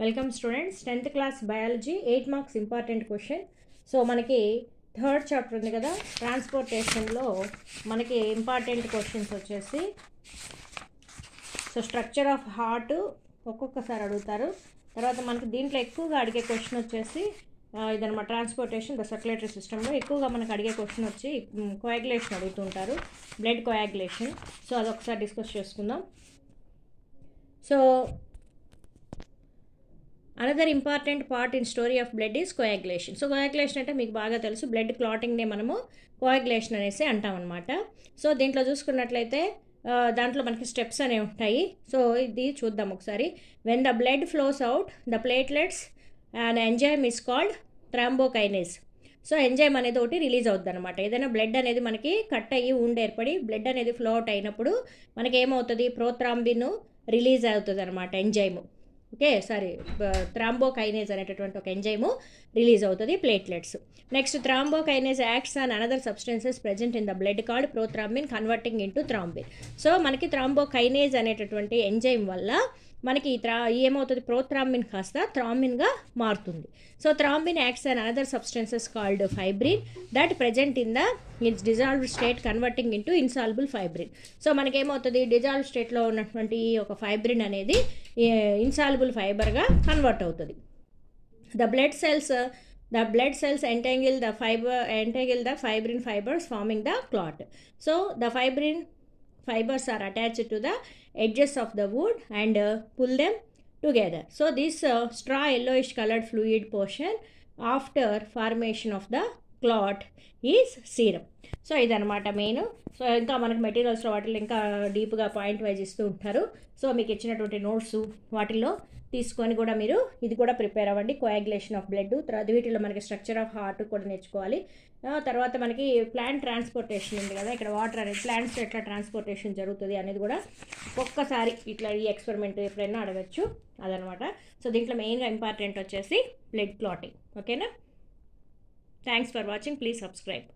Welcome students 10th class biology 8 marks important question. So మనకి third chapter ఉంది కదా, ట్రాన్స్పోర్టేషన్లో మనకి ఇంపార్టెంట్ క్వశ్చన్స్ వచ్చేసి సో స్ట్రక్చర్ ఆఫ్ హార్ట్ ఒక్కొక్కసారి అడుగుతారు. తర్వాత మనకి దీంట్లో ఎక్కువగా అడిగే క్వశ్చన్ వచ్చేసి ఇదన్నమాట, ట్రాన్స్పోర్టేషన్ ద సర్క్యులేటరీ సిస్టంలో ఎక్కువగా మనకు అడిగే క్వశ్చన్ వచ్చి కోయాగులేషన్ అడుగుతుంటారు, బ్లడ్ కోయాగులేషన్. సో అదొకసారి డిస్కస్ చేసుకుందాం. So another important part in story of blood is coagulation. So coagulation అంటే మీకు బాగా తెలుసు, బ్లడ్ క్లాటింగ్నే మనము కోయాగులేషన్ అనేసి అంటామన్నమాట. సో దీంట్లో చూసుకున్నట్లయితే దాంట్లో మనకి స్టెప్స్ అనేవి ఉంటాయి. సో ఇది చూద్దాం ఒకసారి. When the blood flows out the platelets and enzyme is called thrombokinase. So enzyme అనేది ఒకటి రిలీజ్ అవుతుంది అనమాట. ఏదైనా బ్లడ్ అనేది మనకి కట్ అయ్యి ఉండి ఏర్పడి బ్లడ్ అనేది ఫ్లో అవుట్ అయినప్పుడు మనకి ఏమవుతుంది, ప్రోథ్రాంబిన్ రిలీజ్ అవుతుంది అనమాట, ఎంజైము. ఓకే, సారీ, థ్రాంబోకైనేజ్ అనేటటువంటి ఒక ఎంజైము రిలీజ్ అవుతుంది platelets. Next thrombokinase acts on another substances present in the blood called prothrombin converting into thrombin. So మనకి థ్రాంబోకైనేజ్ అనేటటువంటి ఎంజైమ్ వల్ల మనకి ఏమవుతుంది, ప్రోథ్రాంబిన్ కాస్త థ్రాంబిన్గా మారుతుంది. So thrombin acts on another substances called fibrin that present in the its dissolved state converting into insoluble fibrin. So మనకేమవుతుంది, dissolve స్టేట్లో ఉన్నటువంటి ఒక ఫైబ్రిన్ అనేది ఇన్సాల్బుల్ ఫైబర్గా కన్వర్ట్ అవుతుంది. The blood cells entangle the fibrin fibers forming the clot. So the fibrin fibers are attached to the edges of the wound and pull them together. So this straw yellowish colored fluid portion after formation of the clot is serum. So ఇదనమాట main. So ఇంకా మనకు మెటీరియల్స్లో వాటిల్లో ఇంకా డీప్గా point wise ఇస్తూ ఉంటారు. So మీకు ఇచ్చినటువంటి నోట్స్ వాటిల్లో తీసుకొని కూడా మీరు ఇది కూడా ప్రిపేర్ అవ్వండి, కోయాగులేషన్ ఆఫ్ బ్లడ్. తర్వాత వీటిలో మనకి స్ట్రక్చర్ ఆఫ్ హార్ట్ కూడా నేర్చుకోవాలి. తర్వాత మనకి ప్లాంట్ ట్రాన్స్పోర్టేషన్ ఉంది కదా, ఇక్కడ వాటర్ అనేది ప్లాంట్స్ ఎట్లా ట్రాన్స్పోర్టేషన్ జరుగుతుంది అనేది కూడా ఒక్కసారి ఇట్లా ఈ ఎక్స్పెరిమెంట్ ఎప్పుడైనా అడగచ్చు, అదనమాట. సో దీంట్లో మెయిన్గా ఇంపార్టెంట్ వచ్చేసి బ్లడ్ క్లాటింగ్. ఓకేనా? Thanks for watching, please subscribe.